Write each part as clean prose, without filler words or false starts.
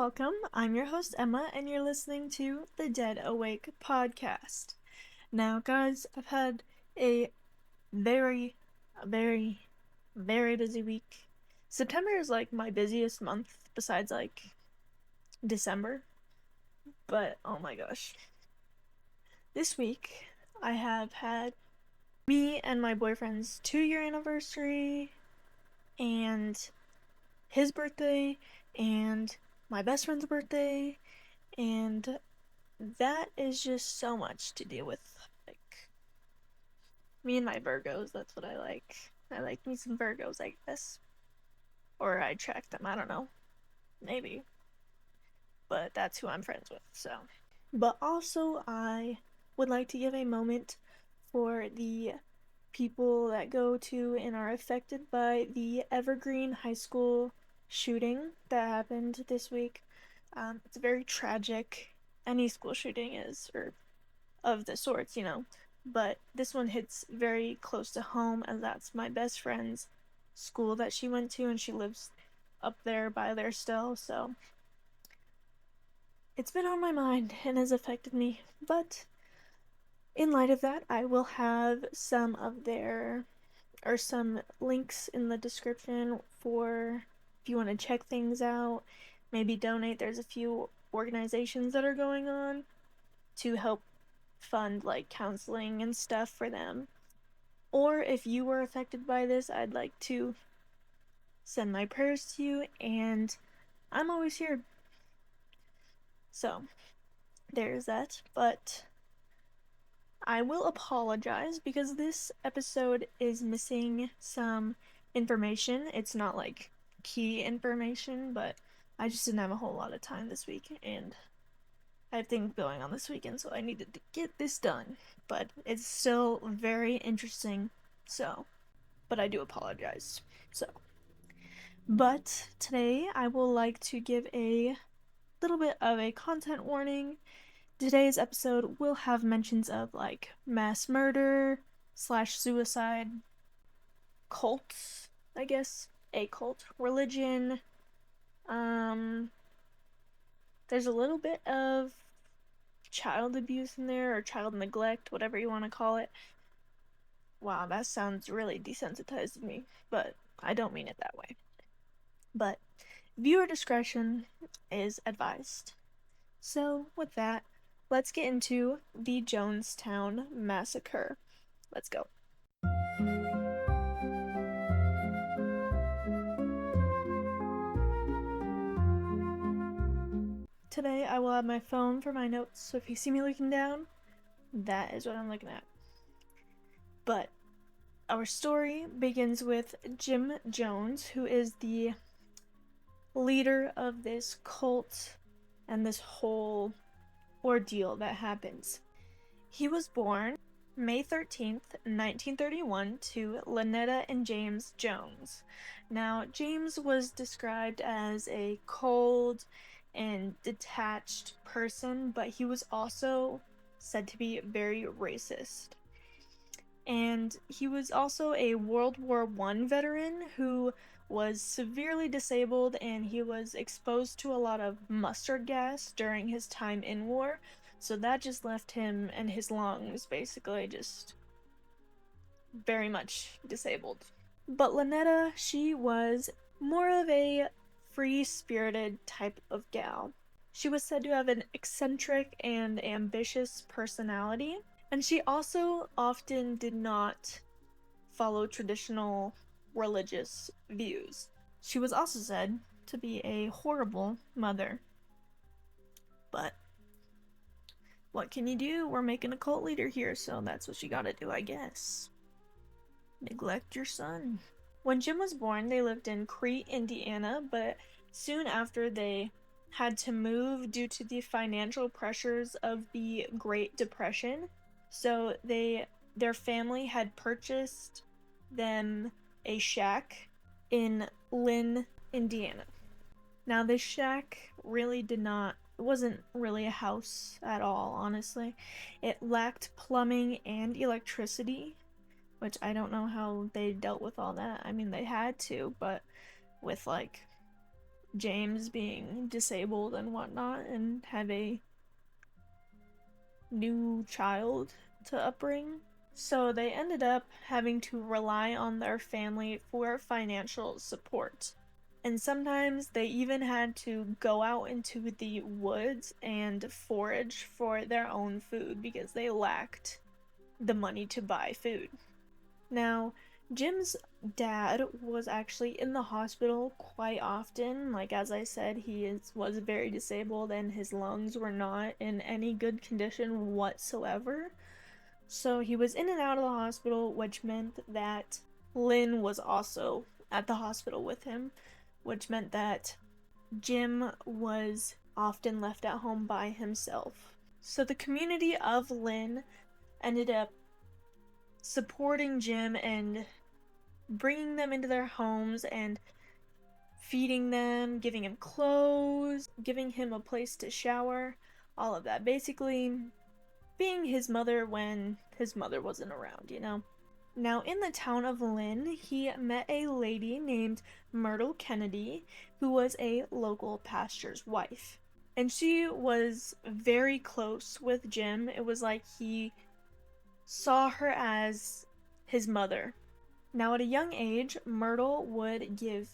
welcome. I'm your host Emma, and you're listening to the Dead Awake podcast. Now, guys, I've had a very, very, very busy week. September is like my busiest month besides like December, but oh my gosh. This week, I have had me and my boyfriend's 2-year anniversary, and his birthday, and my best friend's birthday, and that is just so much to deal with. Like, me and my Virgos, that's what I like. I like me some Virgos, I guess. Or I track them, I don't know. Maybe. But that's who I'm friends with, so. But also, I would like to give a moment for the people that go to and are affected by the Evergreen High School shooting that happened this week. It's very tragic. Any school shooting is, or of the sorts, but this one hits very close to home, as that's my best friend's school that she went to, and she lives up there by there still, so it's been on my mind and has affected me. But in light of that, I will have some links in the description for if you want to check things out, maybe donate. There's a few organizations that are going on to help fund like counseling and stuff for them. Or if you were affected by this, I'd like to send my prayers to you, and I'm always here. So, there's that. But I will apologize because this episode is missing some information. It's not like key information, but I just didn't have a whole lot of time this week, and I have things going on this weekend, so I needed to get this done. But it's still very interesting, but I do apologize. But today I will like to give a little bit of a content warning. Today's episode will have mentions of like mass murder / suicide, cults, I guess, a cult, religion, there's a little bit of child abuse in there, or child neglect, whatever you want to call it. Wow, that sounds really desensitized to me, but I don't mean it that way. But viewer discretion is advised. So, with that, let's get into the Jonestown Massacre. Let's go. Today, I will have my phone for my notes, so if you see me looking down, that is what I'm looking at. But our story begins with Jim Jones, who is the leader of this cult and this whole ordeal that happens. He was born May 13th, 1931 to Lynetta and James Jones. Now, James was described as a cold and detached person, but he was also said to be very racist. And he was also a World War I veteran who was severely disabled, and he was exposed to a lot of mustard gas during his time in war, so that just left him and his lungs basically just very much disabled. But Lynetta, she was more of a free-spirited type of gal. She was said to have an eccentric and ambitious personality, and she also often did not follow traditional religious views. She was also said to be a horrible mother. But what can you do? We're making a cult leader here, so that's what you gotta do, I guess. Neglect your son. When Jim was born, they lived in Crete, Indiana, but soon after they had to move due to the financial pressures of the Great Depression. So their family had purchased them a shack in Lynn, Indiana. Now, this shack it wasn't really a house at all, honestly. It lacked plumbing and electricity, which I don't know how they dealt with all that. I mean, they had to, but with like James being disabled and whatnot and have a new child to upbring. So they ended up having to rely on their family for financial support. And sometimes they even had to go out into the woods and forage for their own food because they lacked the money to buy food. Now, Jim's dad was actually in the hospital quite often. Like as I said, was very disabled and his lungs were not in any good condition whatsoever. So he was in and out of the hospital, which meant that Lynn was also at the hospital with him, which meant that Jim was often left at home by himself. So the community of Lynn ended up supporting Jim and bringing them into their homes and feeding them, giving him clothes, giving him a place to shower, all of that. Basically, being his mother when his mother wasn't around, you know? Now, in the town of Lynn, he met a lady named Myrtle Kennedy, who was a local pastor's wife. And she was very close with Jim. It was like he saw her as his mother. Now, at a young age, Myrtle would give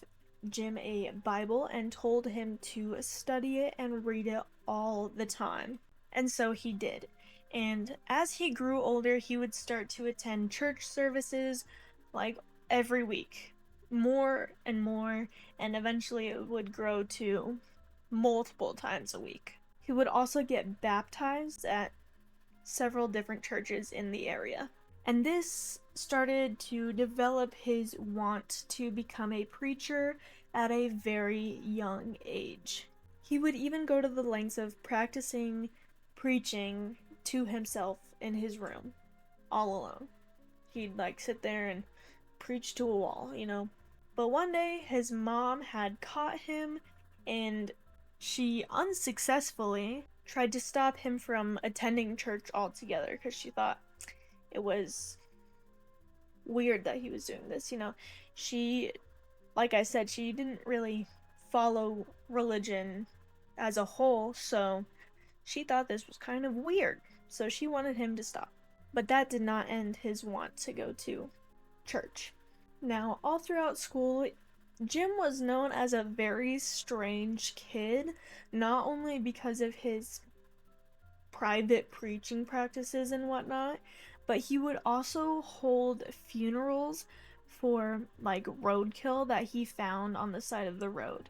Jim a Bible and told him to study it and read it all the time. And so he did. And as he grew older, he would start to attend church services like every week, more and more, and eventually it would grow to multiple times a week. He would also get baptized at several different churches in the area. And this started to develop his want to become a preacher at a very young age. He would even go to the lengths of practicing preaching to himself in his room, all alone. He'd like sit there and preach to a wall, you know. But one day his mom had caught him and she unsuccessfully tried to stop him from attending church altogether because she thought it was weird that he was doing this, you know. She, like I said, she didn't really follow religion as a whole, so she thought this was kind of weird. So she wanted him to stop. But that did not end his want to go to church. Now, all throughout school, Jim was known as a very strange kid, not only because of his private preaching practices and whatnot, but he would also hold funerals for like roadkill that he found on the side of the road.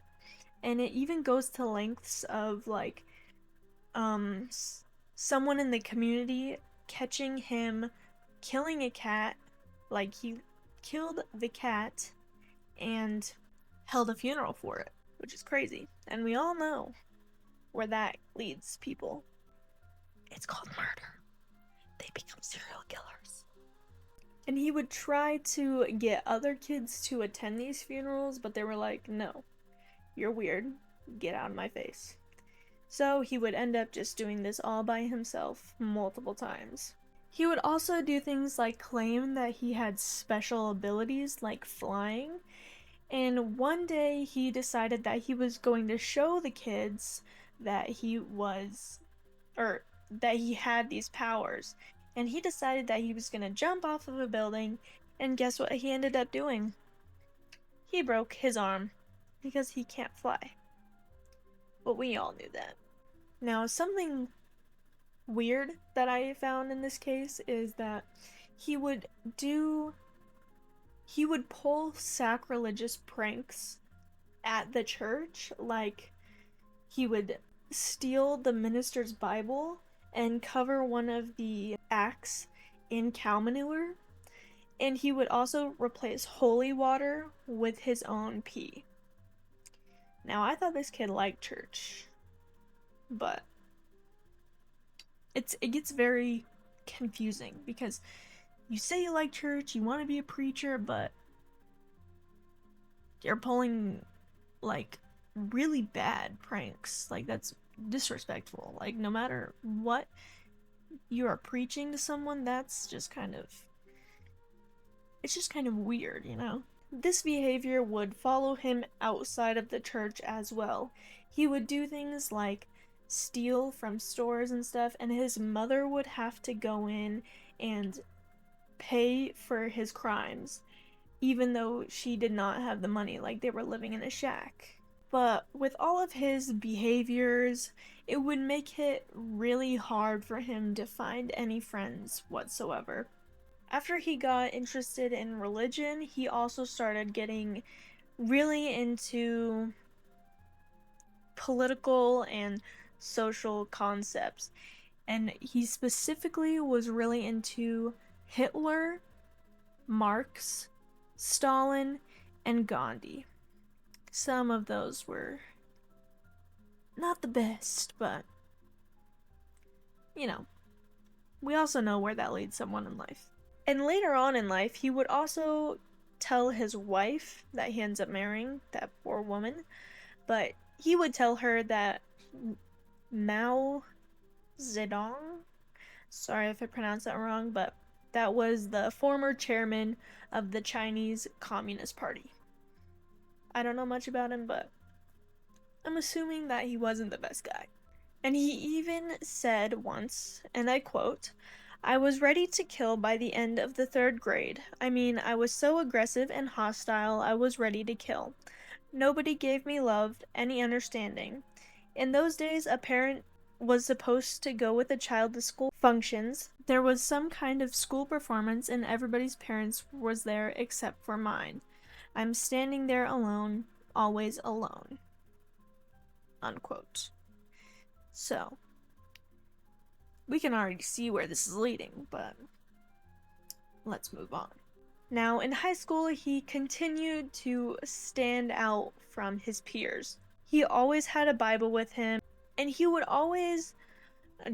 And it even goes to lengths of like someone in the community catching him killing a cat, like he killed the cat and held a funeral for it, which is crazy. And we all know where that leads people. It's called murder. They become serial killers. And he would try to get other kids to attend these funerals, but they were like, no, you're weird. Get out of my face. So he would end up just doing this all by himself multiple times. He would also do things like claim that he had special abilities like flying, and one day he decided that he was going to show the kids that he had these powers, and he decided that he was going to jump off of a building, and guess what he ended up doing? He broke his arm because he can't fly. But we all knew that. Now, something weird that I found in this case is that he would pull sacrilegious pranks at the church, like he would steal the minister's Bible and cover one of the acts in cow manure, and he would also replace holy water with his own pee. Now, I thought this kid liked church, but it gets very confusing because you say you like church, you want to be a preacher, but you're pulling like really bad pranks. Like, that's disrespectful. Like, no matter what you are preaching to someone, it's just kind of weird, you know? This behavior would follow him outside of the church as well. He would do things like steal from stores and stuff, and his mother would have to go in and pay for his crimes, even though she did not have the money, like they were living in a shack. But with all of his behaviors, it would make it really hard for him to find any friends whatsoever. After he got interested in religion, he also started getting really into political and social concepts. And he specifically was really into Hitler, Marx, Stalin, and Gandhi. Some of those were not the best, but you know, we also know where that leads someone in life. And later on in life, he would also tell his wife that he ends up marrying, that poor woman, but he would tell her that Mao Zedong, sorry if I pronounced that wrong, but that was the former chairman of the Chinese Communist Party. I don't know much about him, but I'm assuming that he wasn't the best guy. And he even said once, and I quote, "I was ready to kill by the end of the 3rd grade. I mean, I was so aggressive and hostile, I was ready to kill. Nobody gave me love, any understanding. In those days, a parent was supposed to go with a child to school functions. There was some kind of school performance, and everybody's parents was there except for mine. I'm standing there alone, always alone." Unquote. So, we can already see where this is leading, but let's move on. Now, in high school, he continued to stand out from his peers. He always had a Bible with him, and he would always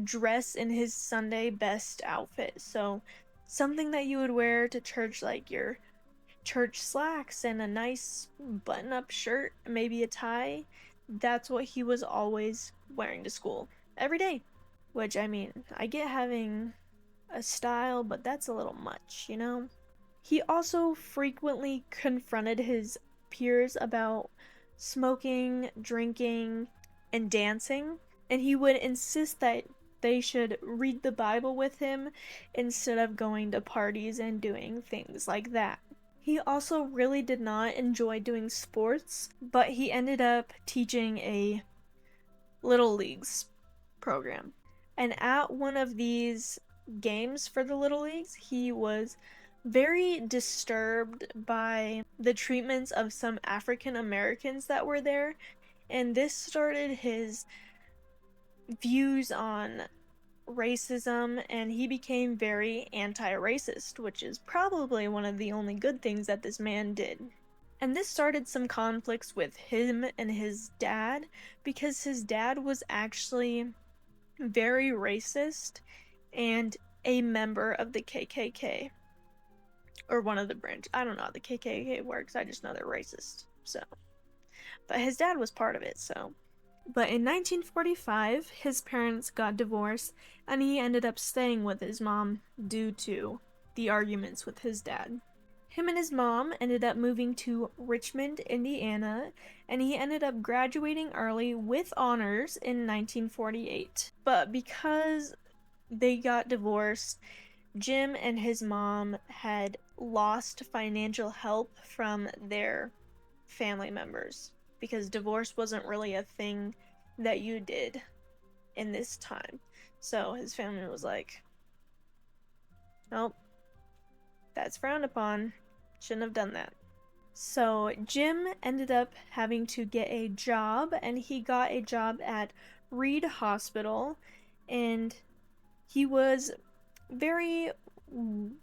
dress in his Sunday best outfit. So, something that you would wear to church, like your church slacks and a nice button-up shirt, maybe a tie. That's what he was always wearing to school every day. Which, I mean, I get having a style, but that's a little much, you know? He also frequently confronted his peers about smoking, drinking, and dancing, and he would insist that they should read the Bible with him instead of going to parties and doing things like that. He also really did not enjoy doing sports, but he ended up teaching a Little Leagues program. And at one of these games for the Little Leagues, he was very disturbed by the treatments of some African Americans that were there, and this started his views on racism, and he became very anti-racist, which is probably one of the only good things that this man did. And this started some conflicts with him and his dad, because his dad was actually very racist and a member of the KKK. Or one of the branches. I don't know how the KKK works, I just know they're racist, so. But his dad was part of it, so. But in 1945, his parents got divorced, and he ended up staying with his mom due to the arguments with his dad. Him and his mom ended up moving to Richmond, Indiana, and he ended up graduating early with honors in 1948. But because they got divorced, Jim and his mom had lost financial help from their family members, because divorce wasn't really a thing that you did in this time. So his family was like, nope, that's frowned upon. Shouldn't have done that. So Jim ended up having to get a job, and he got a job at Reed Hospital, and he was very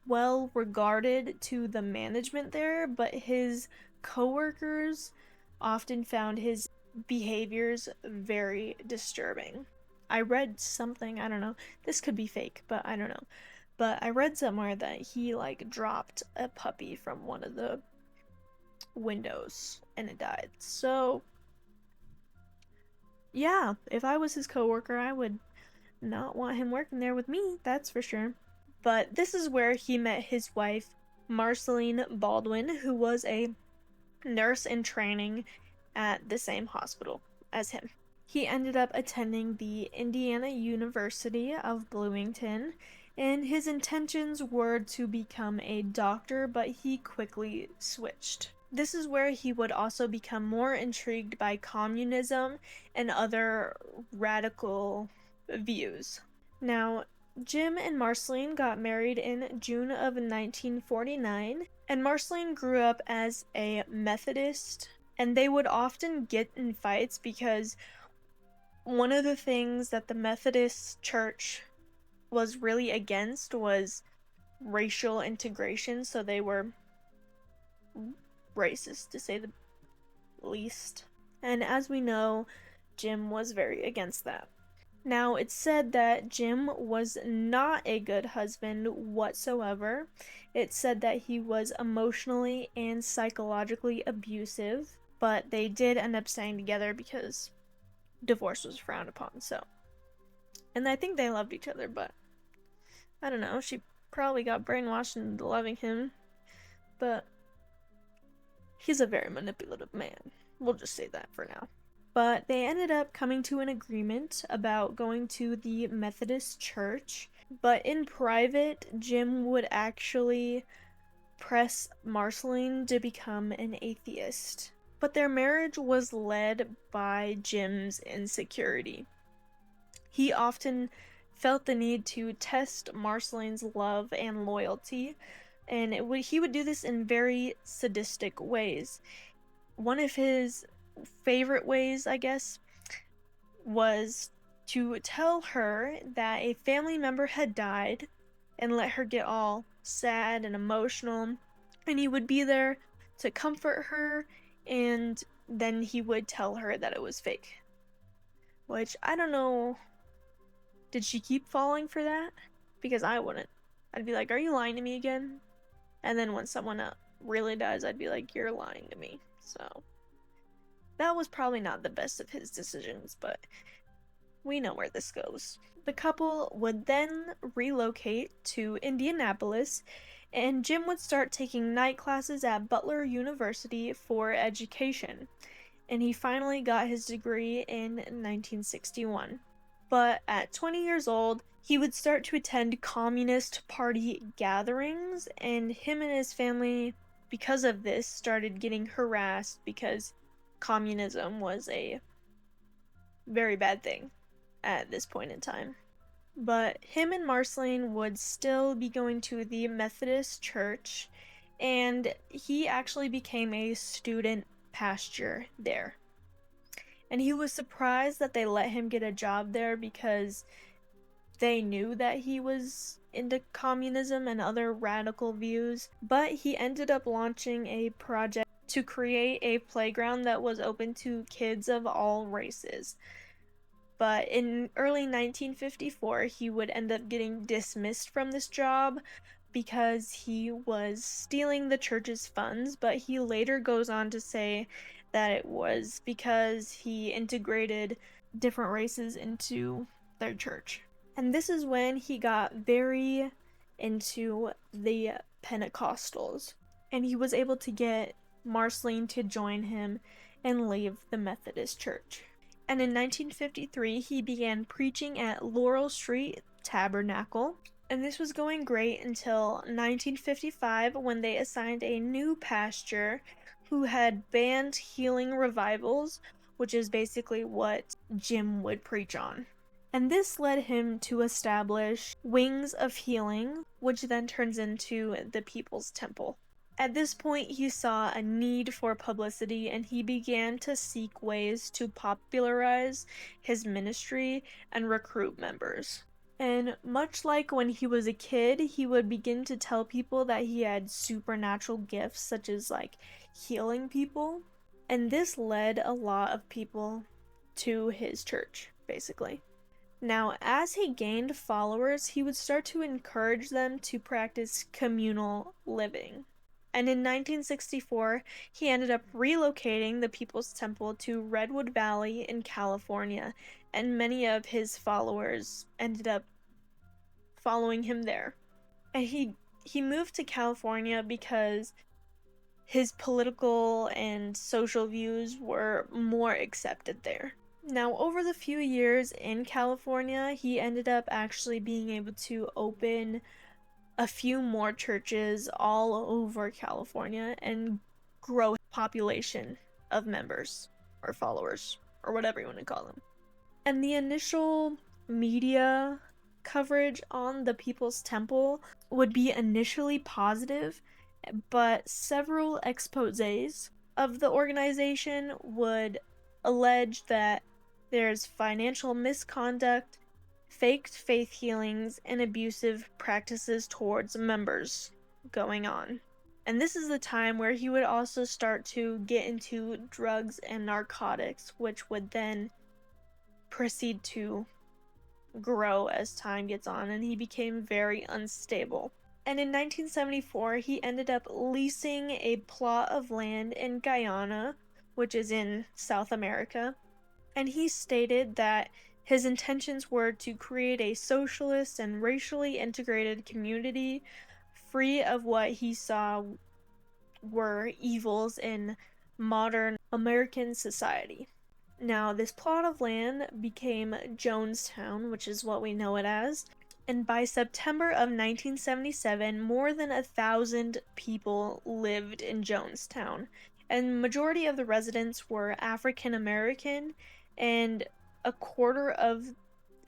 well regarded to the management there, but his coworkers often found his behaviors very disturbing. I read something, I don't know, this could be fake, but I don't know. But I read somewhere that he like dropped a puppy from one of the windows and it died. So yeah, if I was his coworker, I would not want him working there with me, that's for sure. But this is where he met his wife, Marceline Baldwin, who was a nurse in training at the same hospital as him. He ended up attending the Indiana University of Bloomington, and his intentions were to become a doctor, but he quickly switched. This is where he would also become more intrigued by communism and other radical views. Now, Jim and Marceline got married in June of 1949, and Marceline grew up as a Methodist, and they would often get in fights because one of the things that the Methodist Church was really against was racial integration, so they were racist, to say the least. And as we know, Jim was very against that. Now, it's said that Jim was not a good husband whatsoever. It's said that he was emotionally and psychologically abusive, but they did end up staying together because divorce was frowned upon, so. And I think they loved each other, but I don't know, she probably got brainwashed into loving him, but he's a very manipulative man. We'll just say that for now. But they ended up coming to an agreement about going to the Methodist church, but in private, Jim would actually press Marceline to become an atheist. But their marriage was led by Jim's insecurity. He often felt the need to test Marceline's love and loyalty, and he would do this in very sadistic ways. One of his favorite ways, I guess, was to tell her that a family member had died and let her get all sad and emotional, and he would be there to comfort her, and then he would tell her that it was fake. Which, I don't know, did she keep falling for that? Because I wouldn't. I'd be like, are you lying to me again? And then when someone really dies, I'd be like, you're lying to me. So that was probably not the best of his decisions, but we know where this goes. The couple would then relocate to Indianapolis, and Jim would start taking night classes at Butler University for education, and he finally got his degree in 1961. But at 20 years old, he would start to attend Communist Party gatherings, and him and his family, because of this, started getting harassed because communism was a very bad thing at this point in time. But him and Marceline would still be going to the Methodist church, and he actually became a student pastor there. And he was surprised that they let him get a job there because they knew that he was into communism and other radical views. But he ended up launching a project to create a playground that was open to kids of all races. But in early 1954, he would end up getting dismissed from this job because he was stealing the church's funds, but he later goes on to say that it was because he integrated different races into their church. And this is when he got very into the Pentecostals, and he was able to get Marceline to join him and leave the Methodist church. And in 1953, he began preaching at Laurel Street Tabernacle, and this was going great until 1955 when they assigned a new pastor who had banned healing revivals, which is basically what Jim would preach on. And this led him to establish Wings of Healing, which then turns into the People's Temple. At this point, he saw a need for publicity, and he began to seek ways to popularize his ministry and recruit members. And much like when he was a kid, he would begin to tell people that he had supernatural gifts, such as like healing people. And this led a lot of people to his church, basically. Now, as he gained followers, he would start to encourage them to practice communal living. And in 1964, he ended up relocating the People's Temple to Redwood Valley in California, and many of his followers ended up following him there. And he moved to California because his political and social views were more accepted there. Now, over the few years in California, he ended up actually being able to open a few more churches all over California and grow population of members or followers or whatever you want to call them. And the initial media coverage on the People's Temple would be initially positive, but several exposés of the organization would allege that there's financial misconduct, faked faith healings, and abusive practices towards members going on. And this is the time where he would also start to get into drugs and narcotics, which would then proceed to grow as time gets on, and he became very unstable. And in 1974, he ended up leasing a plot of land in Guyana, which is in South America, and he stated that his intentions were to create a socialist and racially integrated community free of what he saw were evils in modern American society. Now, this plot of land became Jonestown, which is what we know it as, and by September of 1977, more than 1,000 people lived in Jonestown, and majority of the residents were African American, and a quarter of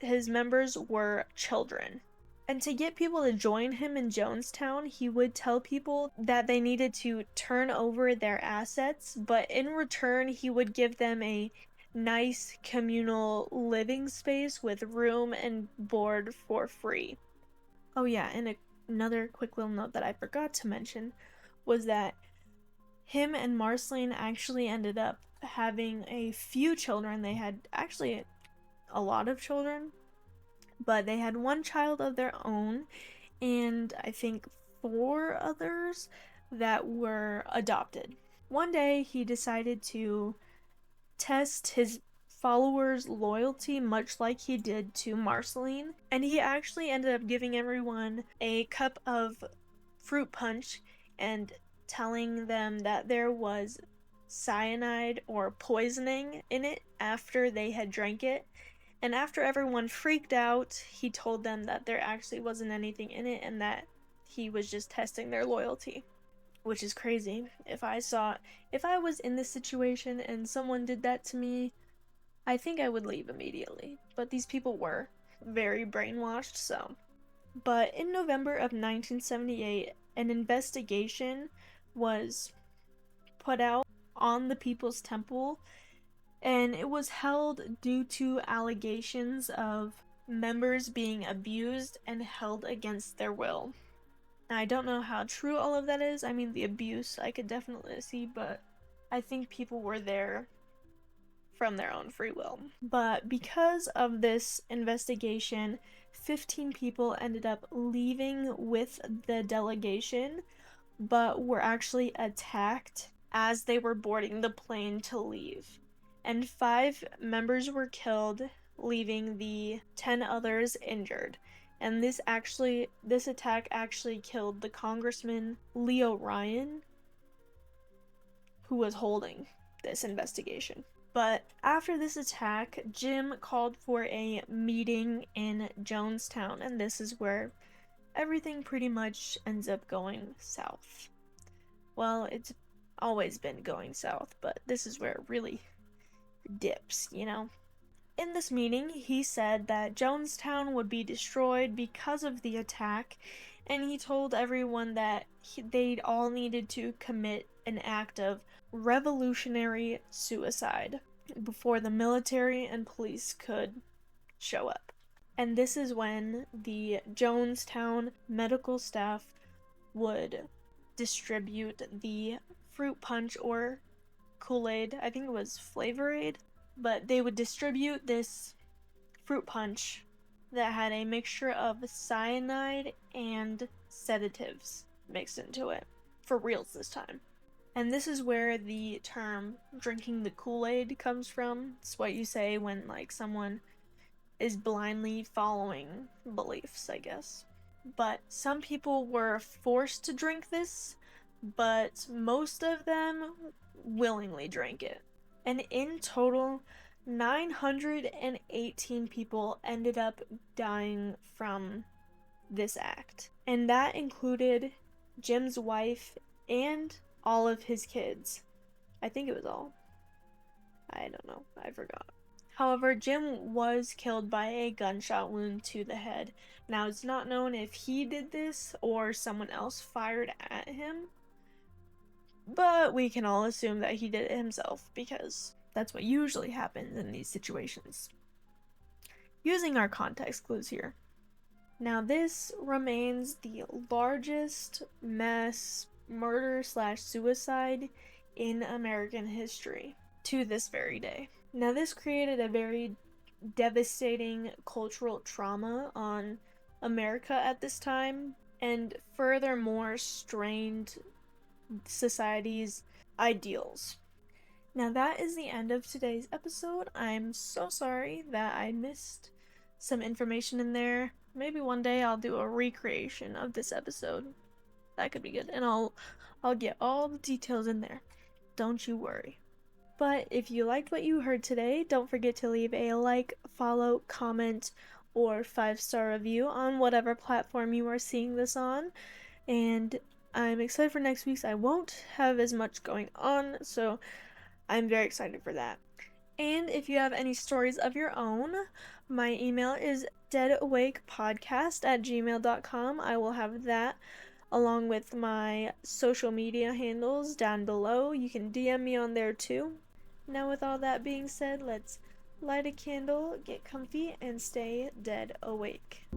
his members were children. And to get people to join him in Jonestown, he would tell people that they needed to turn over their assets, but in return, he would give them a nice communal living space with room and board for free. Oh, yeah, and another quick little note that I forgot to mention was that him and Marceline actually ended up having a few children. They had actually a lot of children, but they had one child of their own, and I think 4 others that were adopted. One day he decided to test his followers' loyalty, much like he did to Marceline, and he actually ended up giving everyone a cup of fruit punch and telling them that there was cyanide or poisoning in it after they had drank it. And after everyone freaked out, he told them that there actually wasn't anything in it and that he was just testing their loyalty. Which is crazy. If I was in this situation and someone did that to me, I think I would leave immediately. But these people were very brainwashed, so. But in November of 1978, an investigation was put out on the People's Temple, and it was held due to allegations of members being abused and held against their will. Now, I don't know how true all of that is. I mean, the abuse I could definitely see, but I think people were there from their own free will. But because of this investigation, 15 people ended up leaving with the delegation, but were actually attacked as they were boarding the plane to leave. And 5 members were killed, leaving the 10 others injured. And this attack actually killed the Congressman Leo Ryan, who was holding this investigation. But after this attack, Jim called for a meeting in Jonestown, and this is where everything pretty much ends up going south. Well, it's always been going south, but this is where it really dips, you know? In this meeting, he said that Jonestown would be destroyed because of the attack, and he told everyone that they'd all needed to commit an act of revolutionary suicide before the military and police could show up. And this is when the Jonestown medical staff would distribute the fruit punch or Kool-Aid. I think it was Flavor-Aid. But they would distribute this fruit punch that had a mixture of cyanide and sedatives mixed into it. For reals this time. And this is where the term drinking the Kool-Aid comes from. It's what you say when, like, someone is blindly following beliefs, I guess. But some people were forced to drink this, but most of them willingly drank it. And in total, 918 people ended up dying from this act. And that included Jim's wife and all of his kids. I think it was all. I don't know. I forgot. However, Jim was killed by a gunshot wound to the head. Now, it's not known if he did this or someone else fired at him, but we can all assume that he did it himself because that's what usually happens in these situations. Using our context clues here. Now, this remains the largest mass murder/suicide in American history to this very day. Now, this created a very devastating cultural trauma on America at this time, and furthermore strained society's ideals. Now, that is the end of today's episode. I'm so sorry that I missed some information in there. Maybe one day I'll do a recreation of this episode. That could be good, and I'll get all the details in there. Don't you worry. But if you liked what you heard today, don't forget to leave a like, follow, comment, or 5-star review on whatever platform you are seeing this on. And I'm excited for next week's. I won't have as much going on, so I'm very excited for that. And if you have any stories of your own, my email is deadawakepodcast@gmail.com. I will have that along with my social media handles down below. You can DM me on there too. Now, with all that being said, let's light a candle, get comfy, and stay dead awake.